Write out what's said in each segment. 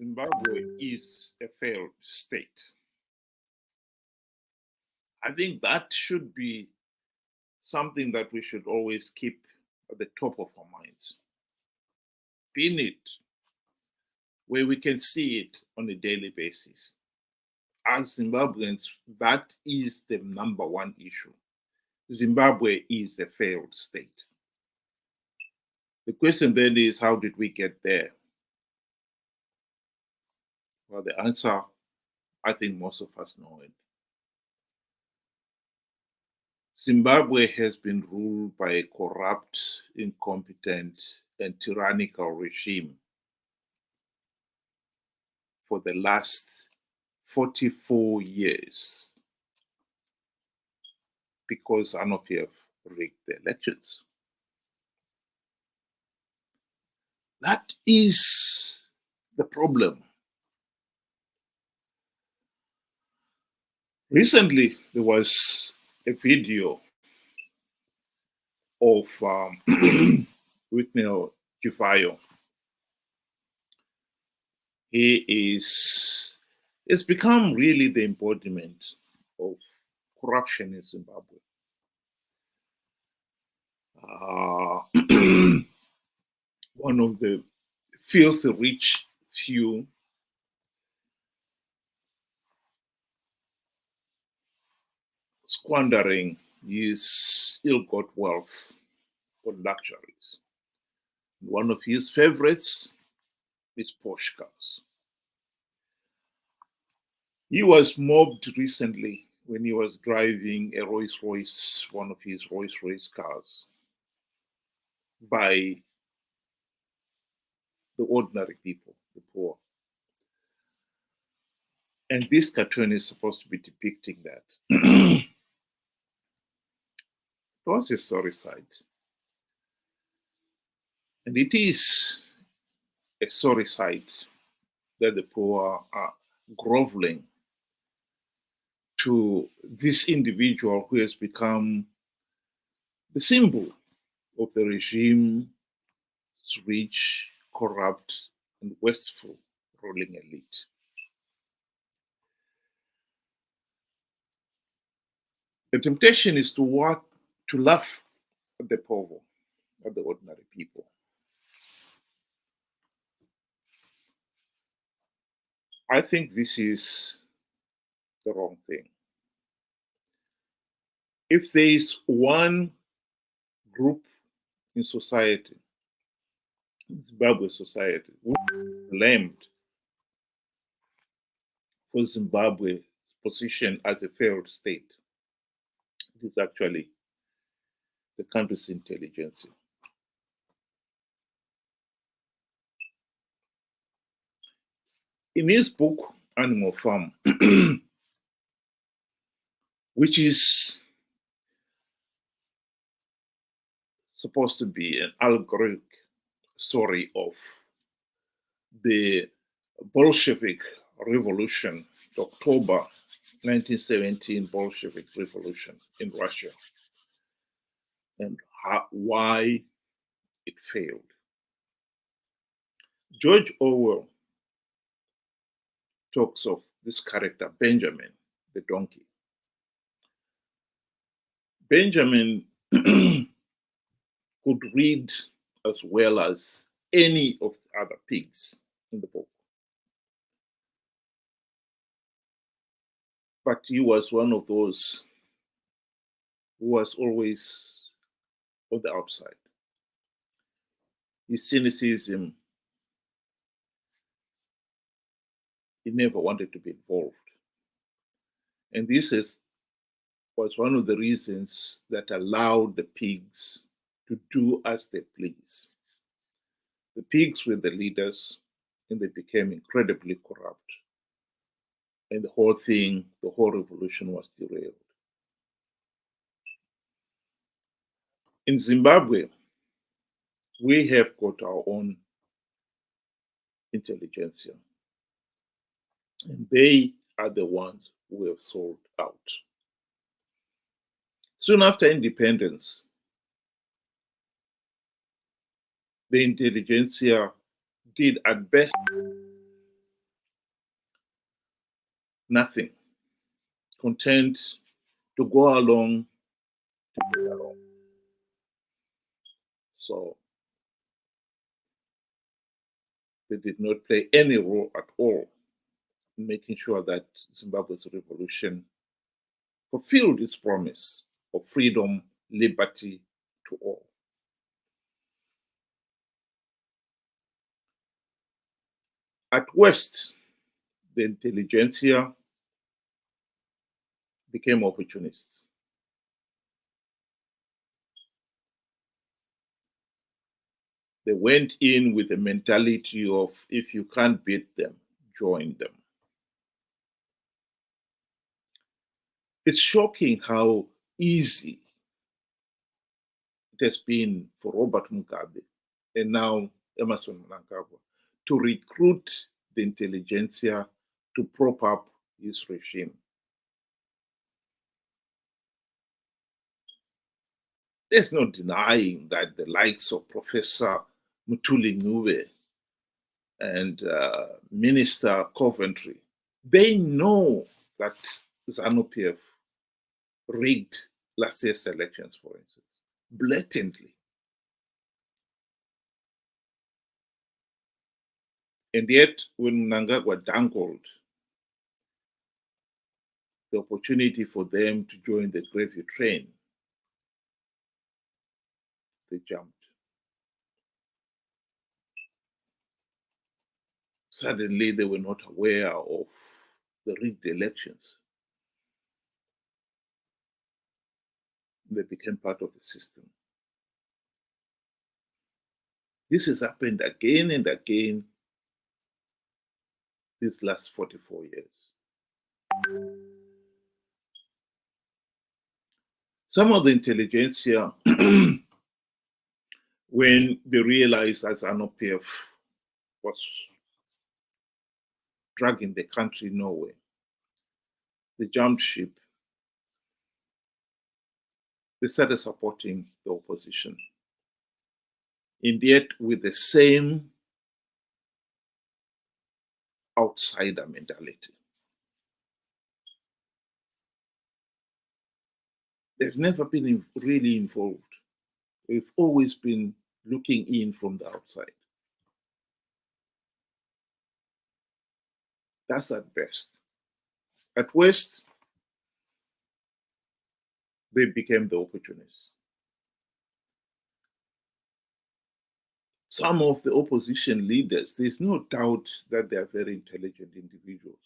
Zimbabwe is a failed state. I think that should be something that we should always keep at the top of our minds. Pin it where we can see it on a daily basis. As Zimbabweans, that is the number one issue. Zimbabwe is a failed state. The question then is, how did we get there? Well, the answer, I think most of us know it. Zimbabwe has been ruled by a corrupt, incompetent, and tyrannical regime for the last 44 years because Zanu PF rigged the elections. That is the problem. Recently, there was a video of Whitney Chivayo. It's become really the embodiment of corruption in Zimbabwe. One of the filthy rich few squandering his ill-got wealth on luxuries. One of his favorites is Porsche cars. He was mobbed recently when he was driving a Rolls-Royce, one of his Rolls-Royce cars, by the ordinary people, the poor. And this cartoon is supposed to be depicting that. It was a sorry sight. And it is a sorry sight that the poor are groveling to this individual who has become the symbol of the regime's rich, corrupt, and wasteful ruling elite. The temptation is to laugh at the povo, at the ordinary people. I think this is the wrong thing. If there is one group in society, in Zimbabwe society, who is blamed for Zimbabwe's position as a failed state, it is actually the country's intelligentsia. In his book, Animal Farm, which is supposed to be an allegoric story of the Bolshevik Revolution, the October 1917 Bolshevik Revolution in Russia, and why it failed. George Orwell talks of this character, Benjamin, the donkey. Benjamin could read as well as any of the other pigs in the book. But he was one of those who was always on the outside. His cynicism, he never wanted to be involved. And this was one of the reasons that allowed the pigs to do as they please. The pigs were the leaders, and they became incredibly corrupt. And the whole thing, the whole revolution was derailed. In Zimbabwe, we have got our own intelligentsia. And they are the ones who have sold out. Soon after independence, the intelligentsia did at best nothing, content to go along to get along. So they did not play any role at all in making sure that Zimbabwe's revolution fulfilled its promise of freedom, liberty to all. At worst, the intelligentsia became opportunists. They went in with a mentality of if you can't beat them, join them. It's shocking how easy it has been for Robert Mugabe and now Emerson Mnangagwa to recruit the intelligentsia to prop up his regime. There's no denying that the likes of Professor Mutuli Ngube and Minister Coventry, they know that Zanu PF rigged last year's elections, for instance, blatantly. And yet, when Mnangagwa dangled the opportunity for them to join the gravy train, they jumped. Suddenly, they were not aware of the rigged elections. They became part of the system. This has happened again and again these last 44 years. Some of the intelligentsia, when they realized that Zanu PF was dragging the country nowhere, they jumped ship. They started supporting the opposition. And yet with the same outsider mentality. They've never been really involved. They've always been looking in from the outside. That's at best. At worst, they became the opportunists. Some of the opposition leaders, there's no doubt that they are very intelligent individuals.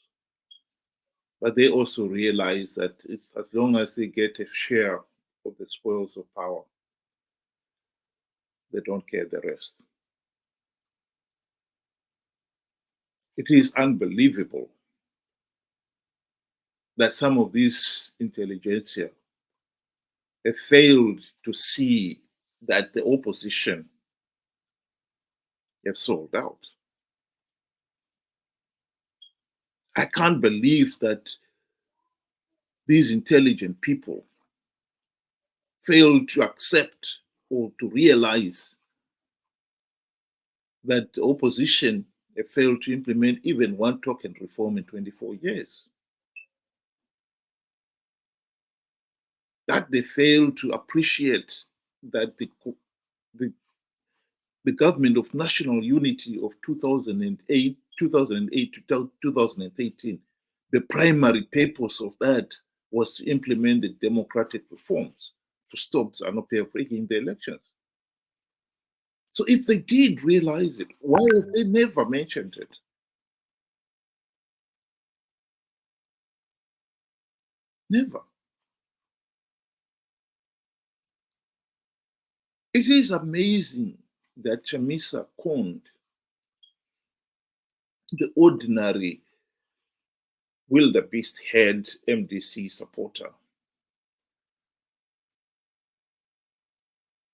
But they also realize that it's, as long as they get a share of the spoils of power, they don't care the rest. It is unbelievable that some of these intelligentsia have failed to see that the opposition have sold out. I can't believe that these intelligent people failed to accept or to realize that the opposition have failed to implement even one token reform in 24 years. That they failed to appreciate that the government of national unity of 2008 to 2013, the primary purpose of that was to implement the democratic reforms to stop Zanu PF rigging the elections. So if they did realize it, why have they never mentioned it? Never. It is amazing that Chamisa conned the ordinary wildebeest head MDC supporter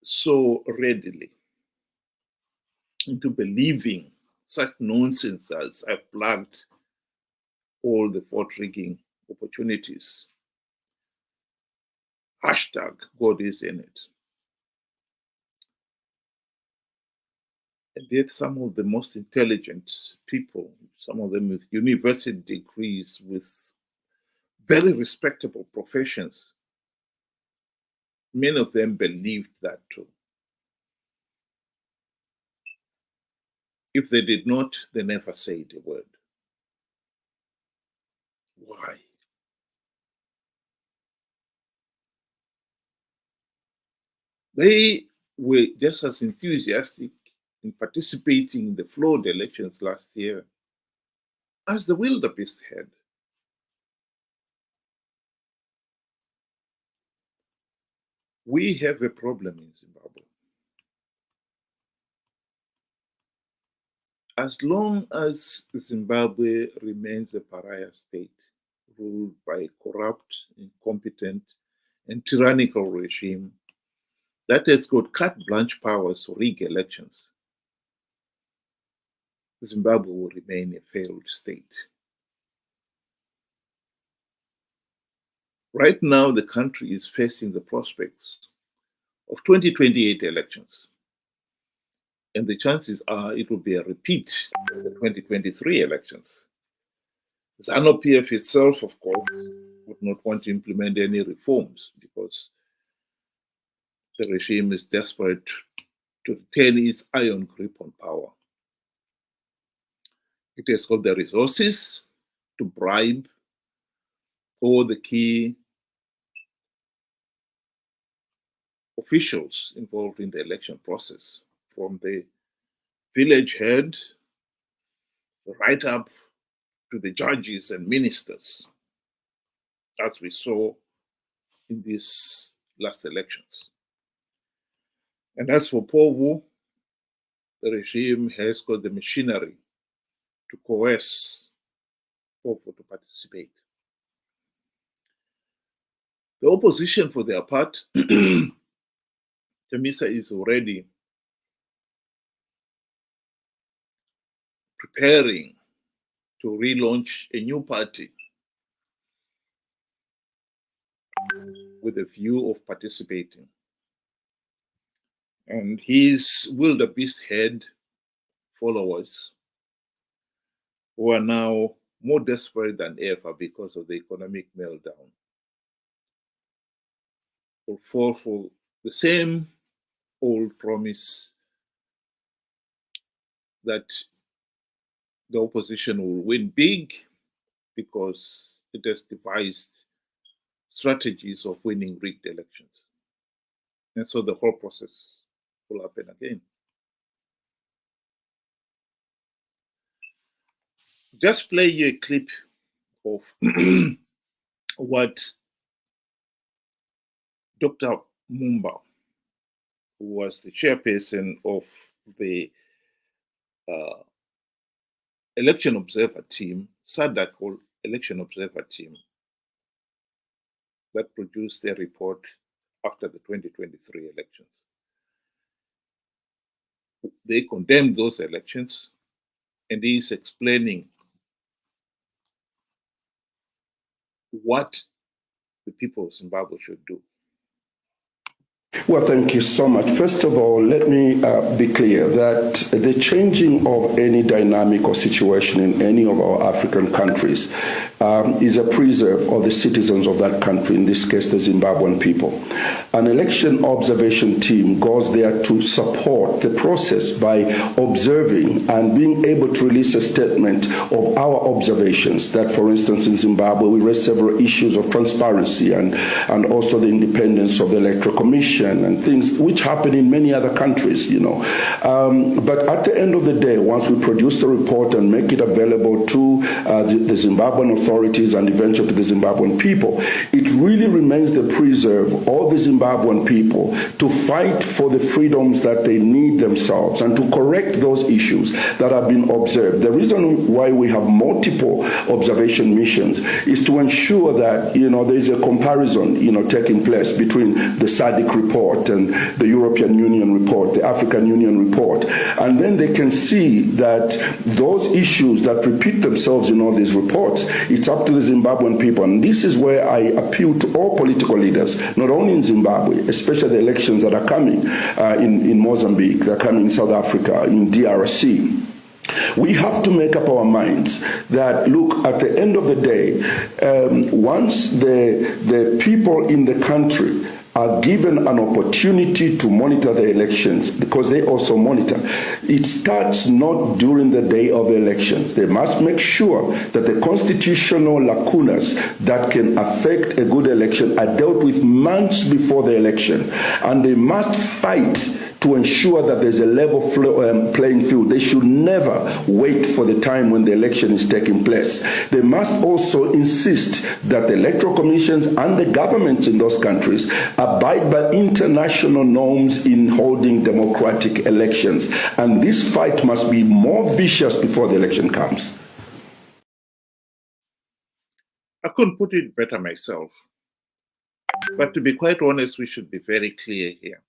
so readily into believing such nonsense as I've plugged all the vote rigging opportunities. Hashtag God is in it. And yet some of the most intelligent people, some of them with university degrees, with very respectable professions, many of them believed that too. If they did not, they never said a word. Why? They were just as enthusiastic in participating in the flawed elections last year as the wildebeest had. We have a problem in Zimbabwe. As long as Zimbabwe remains a pariah state, ruled by a corrupt, incompetent, and tyrannical regime that has got carte blanche powers to rig elections, Zimbabwe will remain a failed state. Right now, the country is facing the prospects of 2028 elections. And the chances are it will be a repeat of the 2023 elections. Zanu PF itself, of course, would not want to implement any reforms because the regime is desperate to retain its iron grip on power. It has got the resources to bribe all the key officials involved in the election process, from the village head right up to the judges and ministers, as we saw in these last elections. And as for povo, the regime has got the machinery to coerce povo to participate. The opposition, for their part, Chamisa is already preparing to relaunch a new party with a view of participating. And his wildebeest head followers, who are now more desperate than ever because of the economic meltdown, will fall for the same old promise that the opposition will win big because it has devised strategies of winning rigged elections. And so the whole process will happen again. Just play you a clip of what Dr. Mumba, who was the chairperson of the election observer team, SADC election observer team, that produced their report after the 2023 elections. They condemned those elections, and he is explaining what the people of Zimbabwe should do. Well, thank you so much. First of all, let me be clear that the changing of any dynamic or situation in any of our African countries is a preserve of the citizens of that country, in this case, the Zimbabwean people. An election observation team goes there to support the process by observing and being able to release a statement of our observations that, for instance, in Zimbabwe, we raised several issues of transparency and also the independence of the Electoral Commission and things which happen in many other countries, you know. But at the end of the day, once we produce the report and make it available to the Zimbabwean authorities and eventually to the Zimbabwean people, it really remains the preserve of the Zimbabwean people to fight for the freedoms that they need themselves and to correct those issues that have been observed. The reason why we have multiple observation missions is to ensure that, you know, there's a comparison, you know, taking place between the SADC report and the European Union report, the African Union report, and then they can see that those issues that repeat themselves in all these reports, it's up to the Zimbabwean people. And this is where I appeal to all political leaders, not only in Zimbabwe, especially the elections that are coming in Mozambique, that are coming in South Africa, in DRC. We have to make up our minds that, look, at the end of the day, once the people in the country are given an opportunity to monitor the elections, because they also monitor, it starts not during the day of the elections. They must make sure that the constitutional lacunas that can affect a good election are dealt with months before the election. And they must fight to ensure that there's a level playing field. They should never wait for the time when the election is taking place. They must also insist that the electoral commissions and the governments in those countries abide by international norms in holding democratic elections. And this fight must be more vicious before the election comes. I couldn't put it better myself. But to be quite honest, we should be very clear here.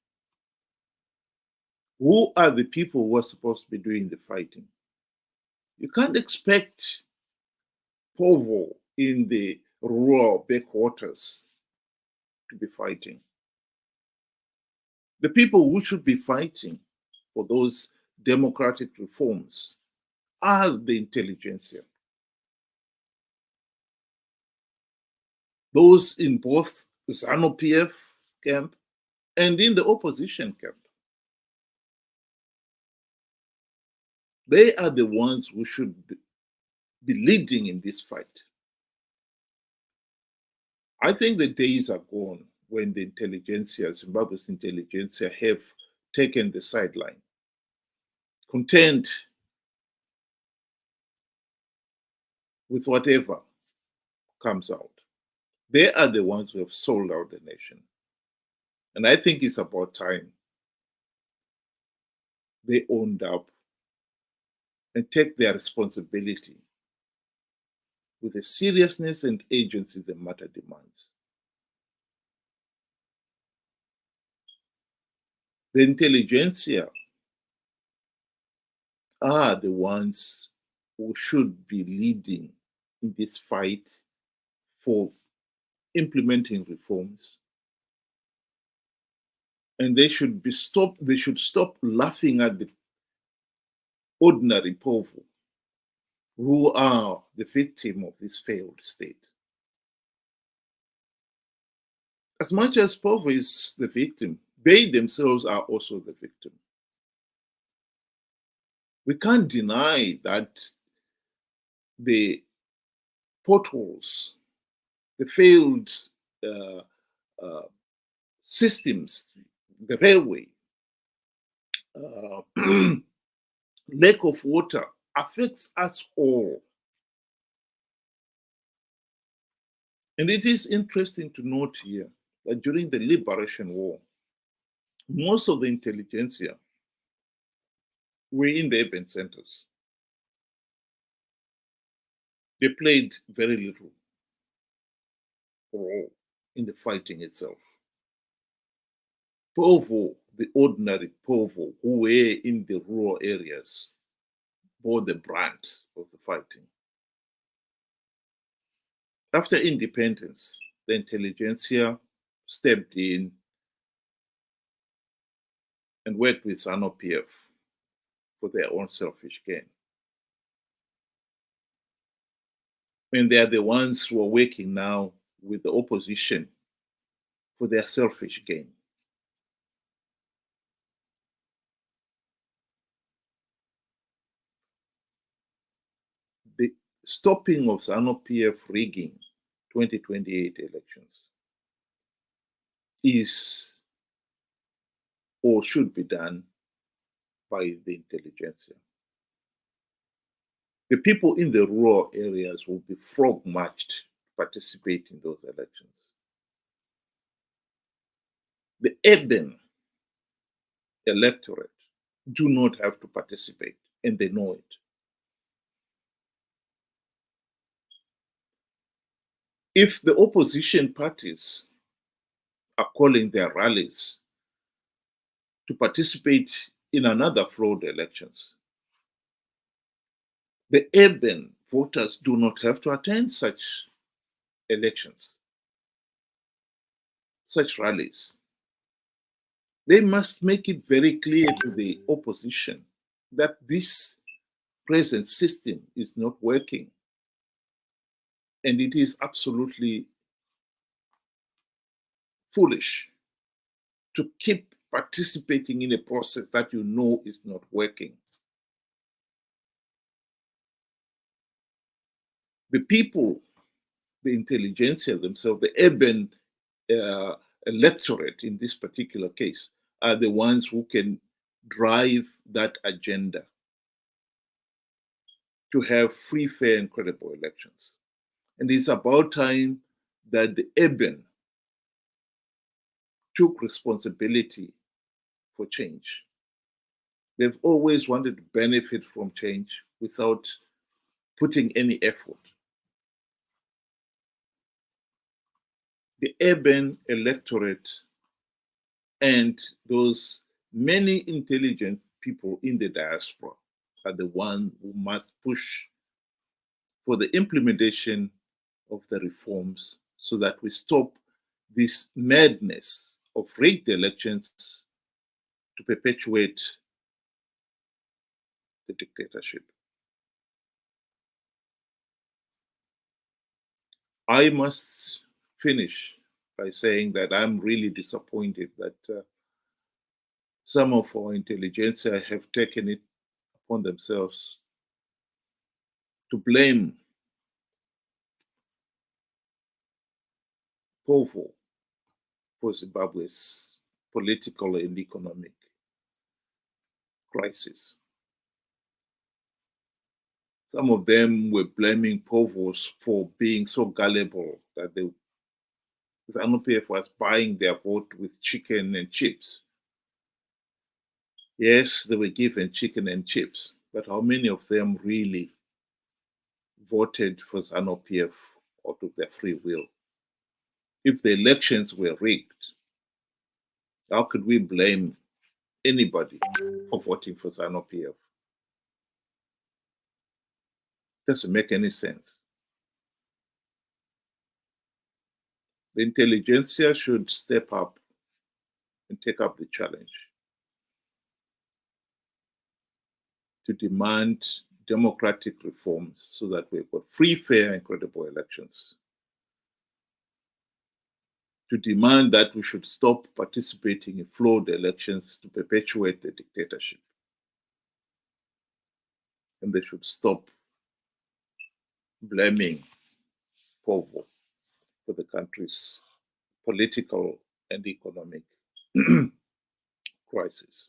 Who are the people who are supposed to be doing the fighting? You can't expect povo in the rural backwaters to be fighting. The people who should be fighting for those democratic reforms are the intelligentsia. Those in both the Zanu PF camp and in the opposition camp. They are the ones who should be leading in this fight. I think the days are gone when the intelligentsia, Zimbabwe's intelligentsia, have taken the sideline, content with whatever comes out. They are the ones who have sold out the nation. And I think it's about time they owned up and take their responsibility with the seriousness and agency the matter demands. The intelligentsia are the ones who should be leading in this fight for implementing reforms. And they should stop laughing at the ordinary povo who are the victim of this failed state. As much as povo is the victim, they themselves are also the victim. We can't deny that the potholes, the failed systems, the railway, lack of water affects us all. And it is interesting to note here that during the Liberation War, most of the intelligentsia were in the urban centers. They played very little role in the fighting itself. Povo, the ordinary povo who were in the rural areas, bore the brunt of the fighting. After independence, the intelligentsia stepped in and worked with Zanu PF for their own selfish gain. And they are the ones who are working now with the opposition for their selfish gain. The stopping of Zanu PF rigging 2028 elections is or should be done by the intelligentsia. The people in the rural areas will be frog-marched to participate in those elections. The urban electorate do not have to participate, and they know it. If the opposition parties are calling their rallies to participate in another fraud elections, the urban voters do not have to attend such elections, such rallies. They must make it very clear to the opposition that this present system is not working. And it is absolutely foolish to keep participating in a process that you know is not working. The people, the intelligentsia themselves, the urban electorate in this particular case, are the ones who can drive that agenda to have free, fair, and credible elections. And it's about time that the urban took responsibility for change. They've always wanted to benefit from change without putting any effort. The urban electorate and those many intelligent people in the diaspora are the ones who must push for the implementation of the reforms so that we stop this madness of rigged elections to perpetuate the dictatorship. I must finish by saying that I'm really disappointed that some of our intelligentsia have taken it upon themselves to blame povo for Zimbabwe's political and economic crisis. Some of them were blaming povos for being so gullible that the Zanu PF was buying their vote with chicken and chips. Yes, they were given chicken and chips, but how many of them really voted for Zanu PF out of their free will? If the elections were rigged, how could we blame anybody for voting for Zanu PF? Doesn't make any sense. The intelligentsia should step up and take up the challenge to demand democratic reforms so that we've got free, fair, and credible elections. To demand that we should stop participating in flawed elections to perpetuate the dictatorship. And they should stop blaming povo for the country's political and economic crisis.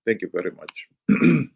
Thank you very much.